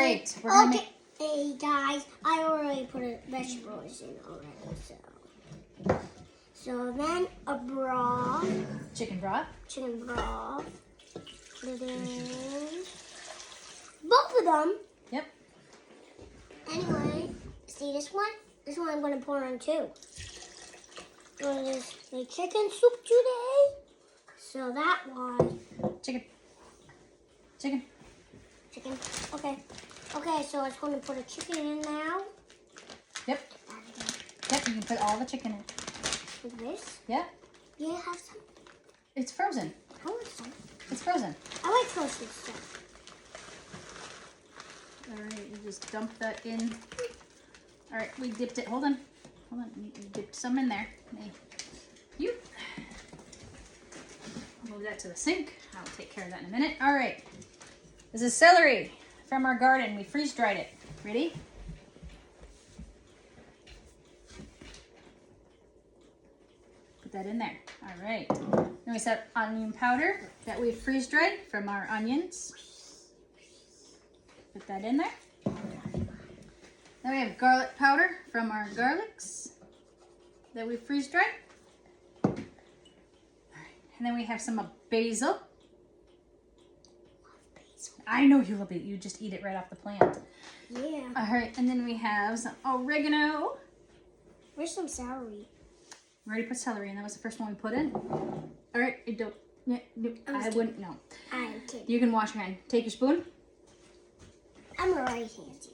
right, we're gonna make. Hey guys, I already put vegetables in already, so then a broth. Chicken broth. Chicken broth. Put it in. Both of them. Yep. Anyway, see this one? This one I'm going to pour in too. We're going to make chicken soup today. So that one. Chicken. Chicken. Chicken. Okay. Okay, so I'm going to put a chicken in now. Yep. Yep, you can put all the chicken in. Like this? Yeah. Yeah, have some. It's frozen. I want some. It's frozen. I like toasted stuff. All right, you just dump that in. All right, we dipped it. Hold on. Hold on. You dipped some in there. You. I'll move that to the sink. I'll take care of that in a minute. All right. This is celery from our garden. We freeze dried it. Ready? Put that in there. All right. Then we set onion powder that we freeze dried from our onions. Put that in there. Then we have garlic powder from our garlics that we freeze dried. All right. And then we have some basil. I know you love it. You just eat it right off the plant. Yeah. All right. And then we have some oregano. Where's some celery? We already put celery in. That was the first one we put in. All right. I wouldn't know. I'm kidding. You can wash your hand. Take your spoon. I'm a right-handed.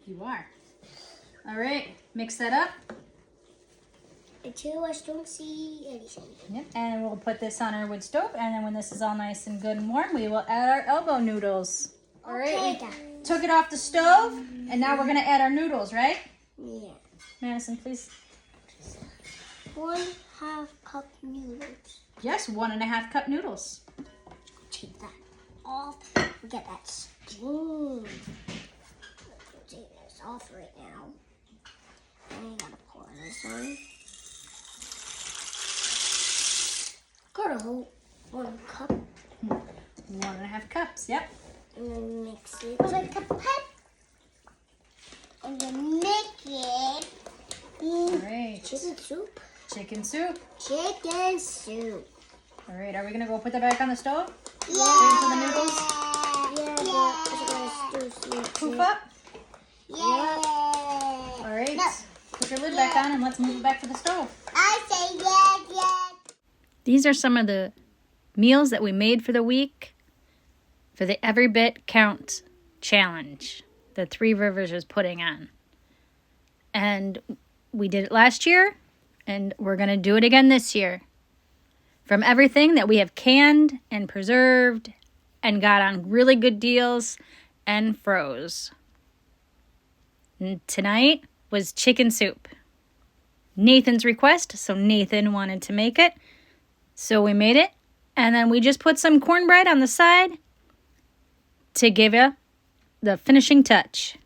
You are. All right. Mix that up. Until I don't see anything. Yep. And we'll put this on our wood stove. And then when this is all nice and good and warm, we will add our elbow noodles. All right. Okay, We took it off the stove. And now we're going to add our noodles, right? Yeah. Madison, please. 1/2 cup noodles. Yes, 1.5 cup noodles. Take that off. We get that steam. Take this off right now. And you gotta pour this on. Got a whole 1 cup. 1.5 cups, yep. And then mix it like a pep. And then make it All right. chicken soup. Chicken soup. Chicken soup. All right, are we going to go put that back on the stove? Yeah. Wait for the noodles? Yeah, but it's gonna Poof up. Yeah. All right. No. Put your lid back on and let's move it back to the stove. I say yeah. These are some of the meals that we made for the week for the Every Bit Counts challenge that Three Rivers was putting on. And we did it last year, and we're going to do it again this year. From everything that we have canned and preserved and got on really good deals and froze. And tonight was chicken soup. Nathan's request, so Nathan wanted to make it. So we made it, and then we just put some cornbread on the side to give you the finishing touch.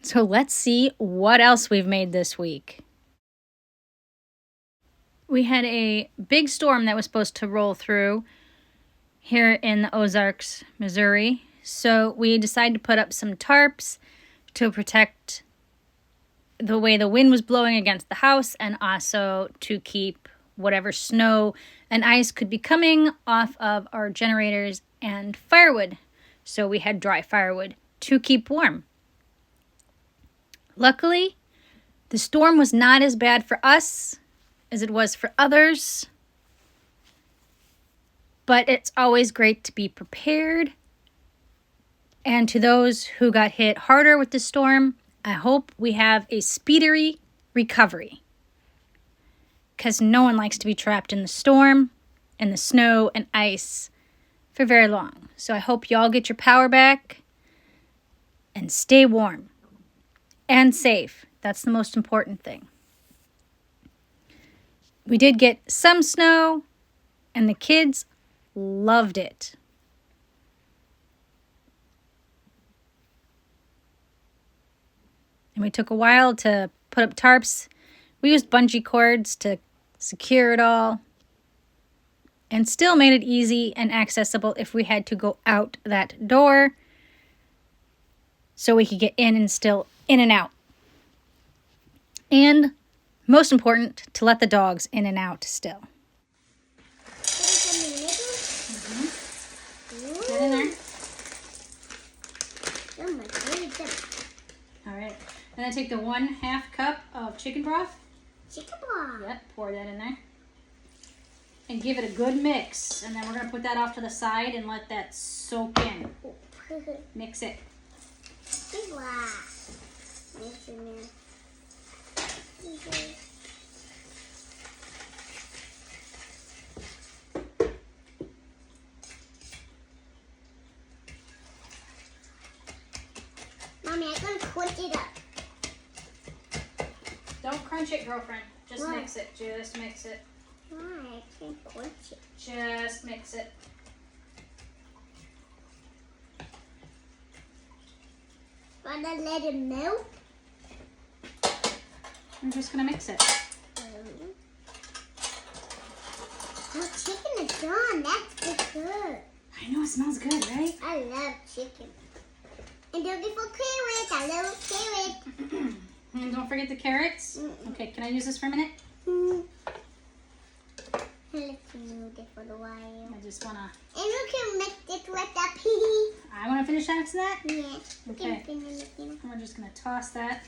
So let's see what else we've made this week. We had a big storm that was supposed to roll through here in the Ozarks, Missouri. So we decided to put up some tarps to protect the way the wind was blowing against the house, and also to keep whatever snow and ice could be coming off of our generators and firewood. So we had dry firewood to keep warm. Luckily, the storm was not as bad for us as it was for others. But it's always great to be prepared. And to those who got hit harder with the storm, I hope we have a speedy recovery. Because no one likes to be trapped in the storm and the snow and ice for very long. So I hope you all get your power back and stay warm and safe. That's the most important thing. We did get some snow, and the kids loved it. And we took a while to put up tarps. We used bungee cords to secure it all. and still made it easy and accessible if we had to go out that door, so we could get in and still in and out. And most important, to let the dogs in and out still. Get in there. Oh my goodness. All right. And then take the 1/2 cup of chicken broth. Chicken broth. Yep, pour that in there. And give it a good mix. And then we're going to put that off to the side and let that soak in. Mix it. Wow. Mix in there. Okay. Mommy, I'm gonna crunch it up. Don't crunch it, girlfriend. Just Why? mix it. Just mix it. Why? I can't crunch it. Just mix it. Wanna let it melt? I'm just going to mix it. Oh, chicken is done. That's good. I know it smells good, right? I love chicken. And don't forget carrots. I love carrots. And don't forget the carrots. Okay, can I use this for a minute? Let's move it for a while. I just want to... And you can mix it with the I want to finish next that. Yeah. Okay. And we're just going to toss that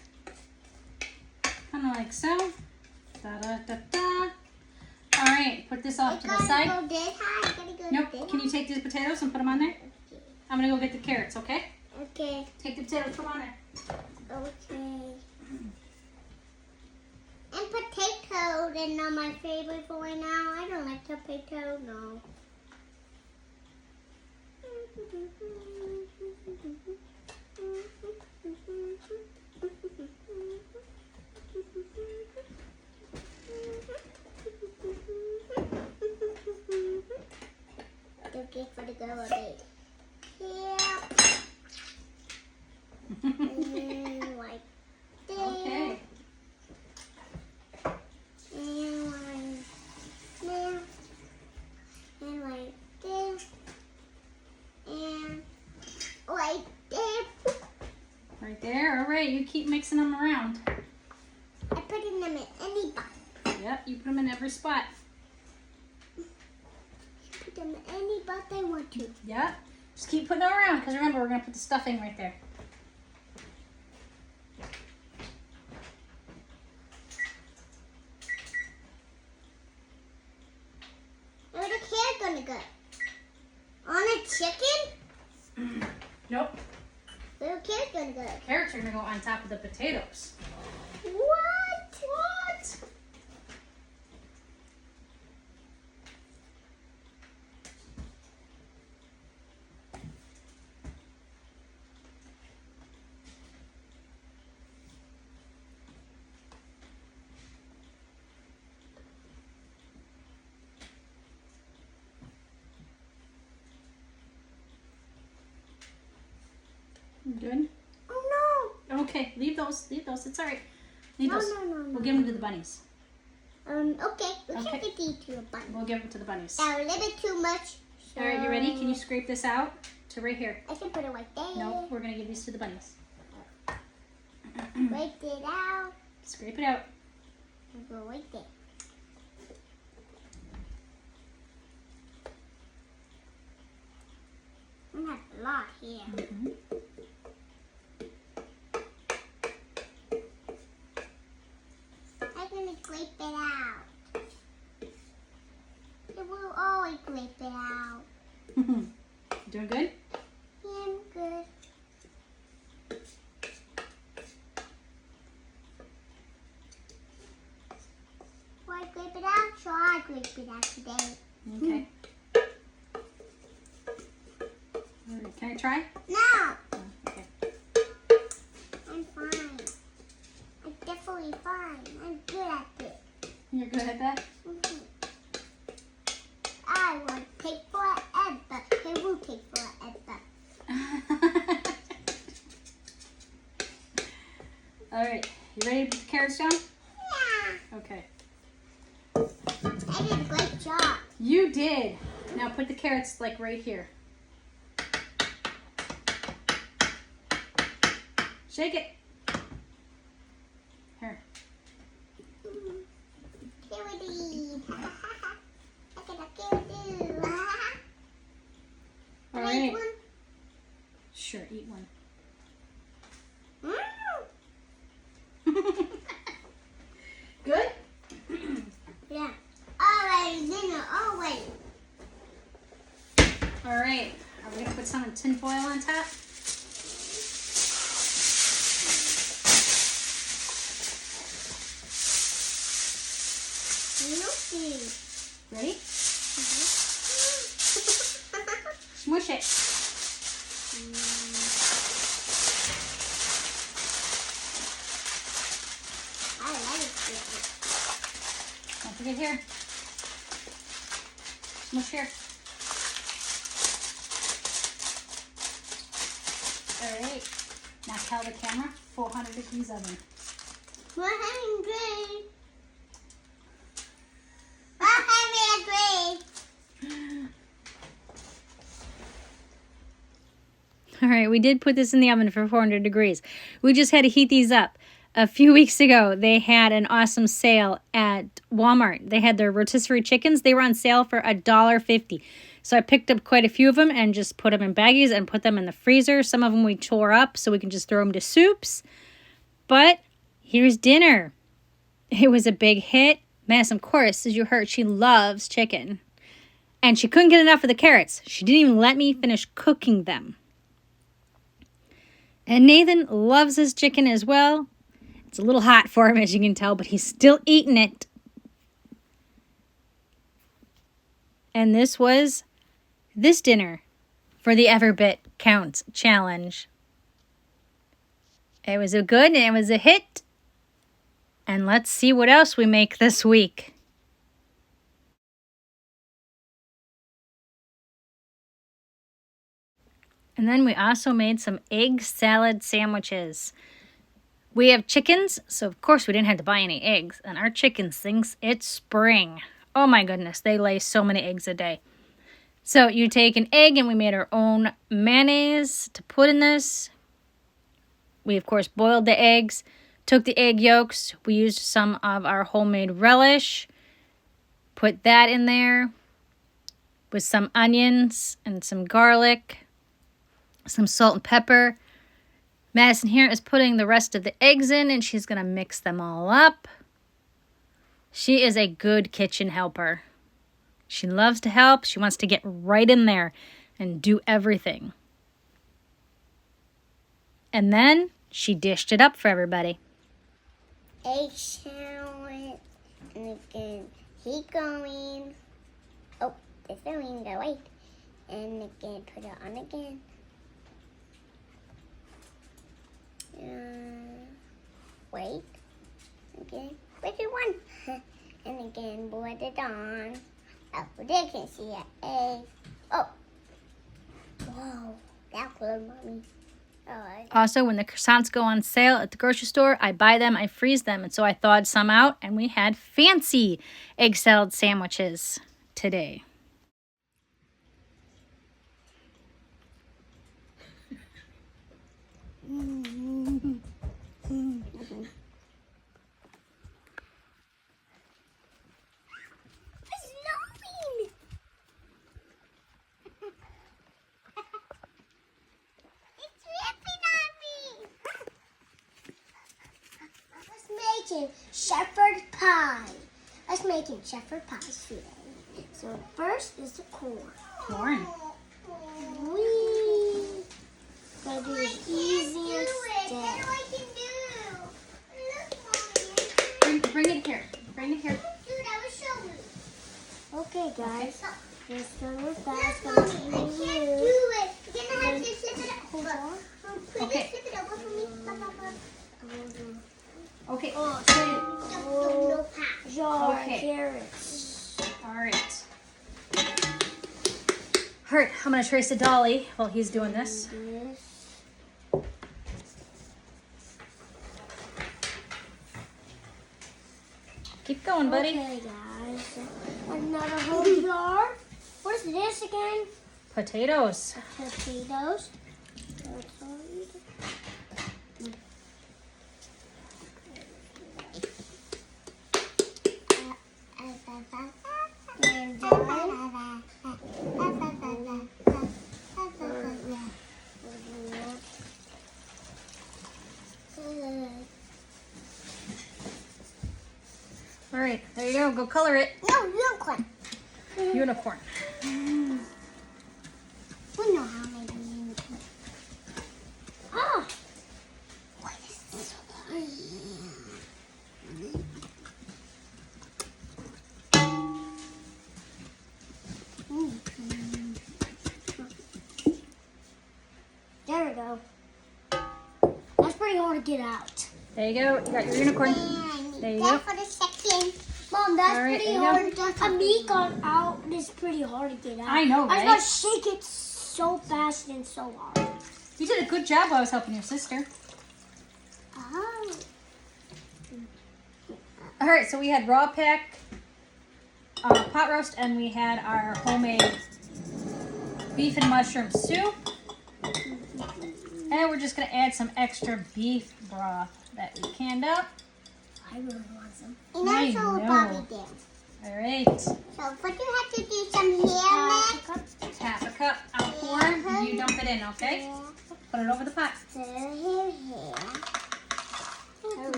kind of like so. Da-da-da-da. All right, put this off to the side. Go this high. Gotta go Nope, this can you take these potatoes and put them on there? Okay. I'm going to go get the carrots, okay? Okay. Take the potatoes, put them on there. Okay. And potato, they're not my favorite for right now. I don't like potato, no. Okay, for the go of it. Yeah. And like this. Okay. And like this. And like this. And like this. Right there. All right, you keep mixing them around. I put them in any box. Yep, you put them in every spot. Put them in any box I want to. Yep. Just keep putting them around because remember, we're going to put the stuffing right there. Where's the carrot gonna go? On a chicken? Nope. Where's the carrot gonna go? Carrots are going to go on top of the potatoes. What? What? You good? Oh Okay, leave those. Leave those. It's all right. Leave no. those. No. We'll give them to the bunnies. Okay. We Okay. can get these to a button. We'll give them to the bunnies. A little bit too much. So All right, you ready? Can you scrape this out to right here? I can put it right there. No, we're going to give these to the bunnies. Right it out. Scrape it out. And go right there. I have a lot here. Mhm. I'm gonna scrape it out. It will always scrape it out. Doing good? Yeah, I'm good. Why scrape it out? So I scrape it out today. Okay. All right, can I try? No, Oh, okay. I'm fine. I'm definitely fine. I'm good at it. You're good at that? Mhm. I will take forever. It will take forever. All right, you ready to put the carrots down? Yeah. Okay. I did a great job. You did. Now put the carrots like right here. Shake it. Here. All right. Sure, eat one. Good? Yeah. Always dinner, always. All right. Are we going to put some tin foil on top? Ready? Smush it. I like it. Don't forget here. Smush here. All right. Now tell the camera 400 degrees oven. 100. 100. All right, we did put this in the oven for 400 degrees. We just had to heat these up. A few weeks ago, they had an awesome sale at Walmart. They had their rotisserie chickens. They were on sale for $1.50. So I picked up quite a few of them and just put them in baggies and put them in the freezer. Some of them we tore up so we can just throw them to soups. But here's dinner. It was a big hit. Madison, of course, as you heard, she loves chicken. And she couldn't get enough of the carrots. She didn't even let me finish cooking them. And Nathan loves his chicken as well. It's a little hot for him, as you can tell, but he's still eating it. And this was this dinner for the Everbit Counts Challenge. It was a good and it was a hit. And let's see what else we make this week. And then we also made some egg salad sandwiches. We have chickens, so of course we didn't have to buy any eggs. And our chickens thinks it's spring. Oh my goodness, they lay so many eggs a day. So you take an egg, and we made our own mayonnaise to put in this. We, of course, boiled the eggs, took the egg yolks. We used some of our homemade relish. Put that in there with some onions and some garlic. Some salt and pepper. Madison here is putting the rest of the eggs in, and she's going to mix them all up. She is a good kitchen helper. She loves to help. She wants to get right in there and do everything. And then she dished it up for everybody. Egg salad. And again, keep going. Oh, it's going to wait. And again, put it on again. Wait. Again, wait one. And again, put it on. Oh, they can see an egg. Oh. Whoa. That was mommy. Oh, Also, when the croissants go on sale at the grocery store, I buy them, I freeze them. And so I thawed some out, and we had fancy egg salad sandwiches today. Shepherd pie. Let's make shepherd pies today. So first is the corn. Corn. We gotta do the easiest step. Bring it here. Bring it here. Okay, guys. Let's start with that. It's gonna be you. Hold on. Okay. Okay. Oh, jar Okay. carrots. All right. All right, I'm going to trace a dolly while he's doing this. Keep going, buddy. Okay, guys. Another whole jar. What is this again? Potatoes. Potatoes. And All right, there you go. Go color it. no, unicorn. Unicorn. We know how many unicorn. Ah! What is this? There we go. That's pretty hard to get out. There you go. You got your unicorn. There you go. For the second. Mom, that's All right, pretty there you hard. A meat got out. It's pretty hard to get out. I know, I right? gotta shake it so fast and so hard. You did a good job while I was helping your sister. Oh. All right, so we had raw pack, pot roast, and we had our homemade beef and mushroom soup. And we're just gonna add some extra beef broth that we canned up. I really want some. And I also know. Bobby did. All right, So what you have to do some hair next. half a cup. I'll pour. You dump it in, okay? Put it over the pot.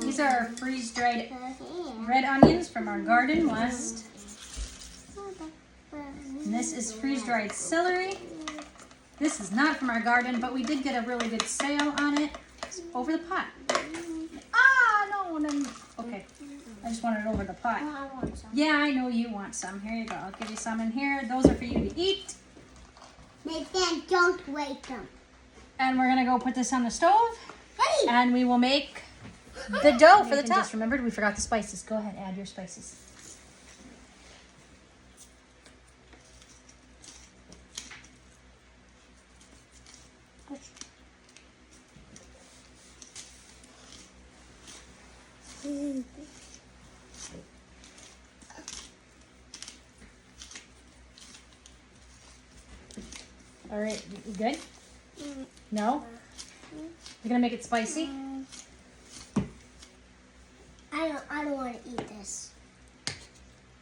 These are freeze-dried red onions from our garden west. And this is freeze-dried celery. This is not from our garden, but we did get a really good sale on it. It's over the pot. Ah, no. Okay, I just want it over the pot. I want some. Yeah, I know you want some. Here you go. I'll give you some in here. Those are for you to eat. Then don't wake them. And we're going to go put this on the stove. Hey! And we will make the dough for the top. Just remembered we forgot the spices. Go ahead, add your spices. All right, you good? No? You're gonna make it spicy? I don't want to eat this.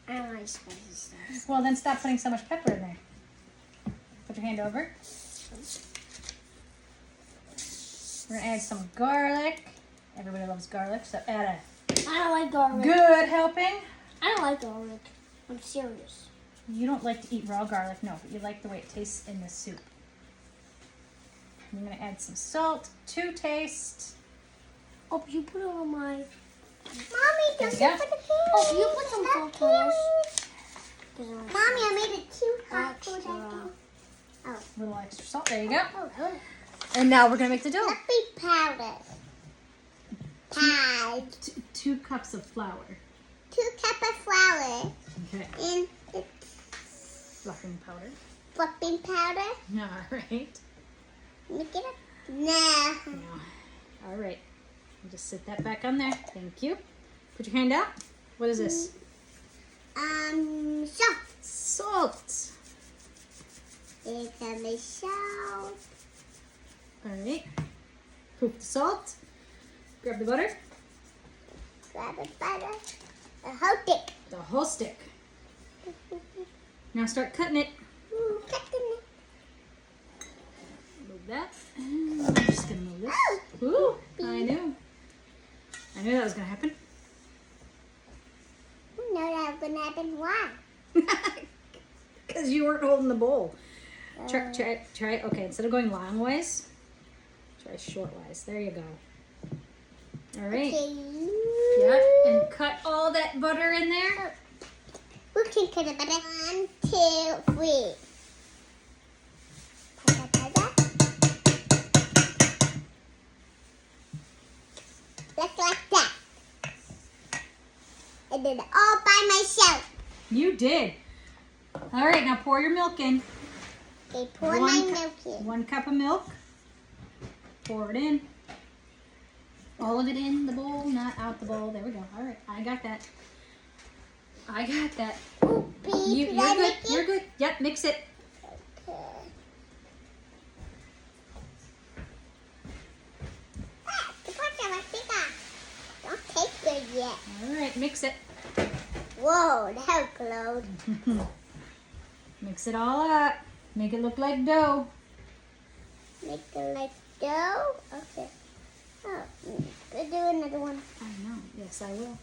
I don't like spicy stuff. Well, then stop putting so much pepper in there. Put your hand over. We're gonna add some garlic. Everybody loves garlic, so add I don't like garlic. a good helping. I don't like garlic. I'm serious. You don't like to eat raw garlic, no, but you like the way it tastes in the soup. I'm gonna add some salt to taste. Oh, you put it on my... Mommy, don't you put the Oh, you put some salt on this. Mommy, I made it too hot for that. A little extra salt, there you go. Oh, good. And now we're gonna make the dough. Happy powder. Pie. 2 cups of flour. 2 cups of flour. Okay. And it's Fluffing powder. fluffing powder. All right. Make it up. No. All right. I'll just sit that back on there. Thank you. Put your hand out. What is this? Salt. Salt. It's a salt. All right. Poof the salt. Grab the butter. Grab the butter. The whole stick. The whole stick. Now start cutting it. Cutting it. Move that. And I'm just gonna move this. Ooh, I knew. I knew that was gonna happen. You know that was gonna happen. Why? Because you weren't holding the bowl. Try. Okay, instead of going long ways, try short ways. There you go. All right. Okay. Yeah, and cut all that butter in there. Who can cut the butter? 1, 2, 3. Just like that. I did it all by myself. You did. All right, now pour your milk in. Okay, pour my milk in. 1 cup of milk. Pour it in. All of it in the bowl, not out the bowl. There we go. All right, I got that. I got that. Oopie, You're did I good. make it? You're good. Yep, mix it. Okay. Ah, the parts are bigger. Don't taste good yet. All right, mix it. Whoa, that was close. Mix it all up. Make it look like dough. Make it like dough. Okay. Oh, go do another one. I know. Yes, I will.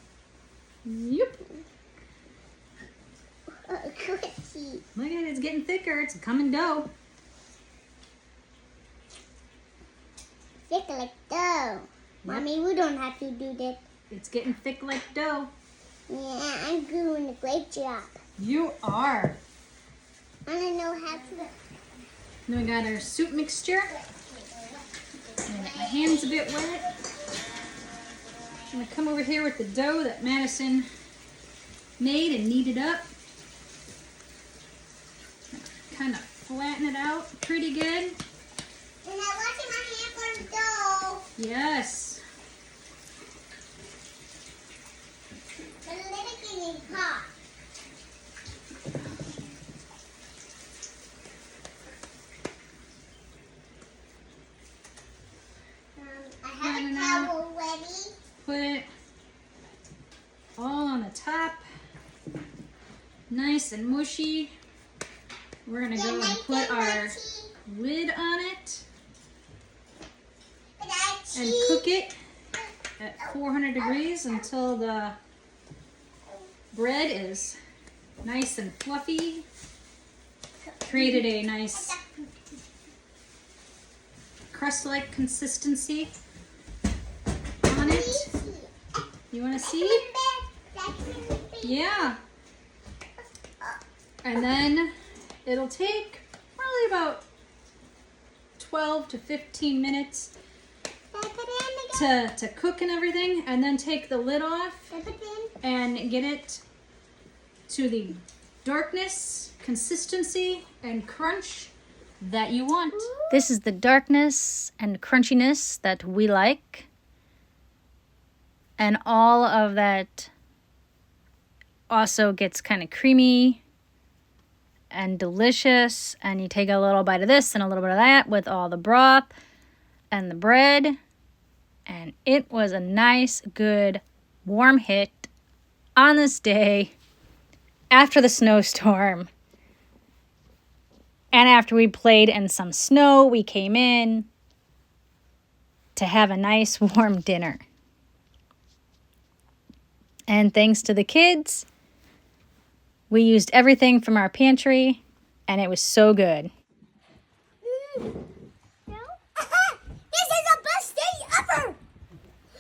Yep. Oh, crunchy. Look at it. It's getting thicker. It's coming dough. Thick like dough. Mommy, we don't have to do that. It's getting thick like dough. Yeah, I'm doing a great job. You are. I don't know how to. Then we got our soup mixture. And my hand's a bit wet. I'm gonna come over here with the dough that Madison made and kneaded up. Kind of flatten it out pretty good. And I'm washing my hand for the dough. Yes. But let it get hot. I have And a now- towel ready. Put it all on the top. Nice and mushy. We're gonna go and put our lid on it and cook it at 400 degrees until the bread is nice and fluffy. Created a nice crust-like consistency on it. You want to see? Yeah. And then it'll take probably about 12 to 15 minutes to cook and everything, and then take the lid off and get it to the darkness, consistency, and crunch that you want. This is the darkness and crunchiness that we like. And all of that also gets kind of creamy and delicious. And you take a little bite of this and a little bit of that with all the broth and the bread. And it was a nice, good, warm hit on this day after the snowstorm. And after we played in some snow, we came in to have a nice, warm dinner. And thanks to the kids, we used everything from our pantry, and it was so good. This is the best day ever!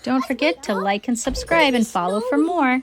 Don't forget to like and subscribe and follow for more.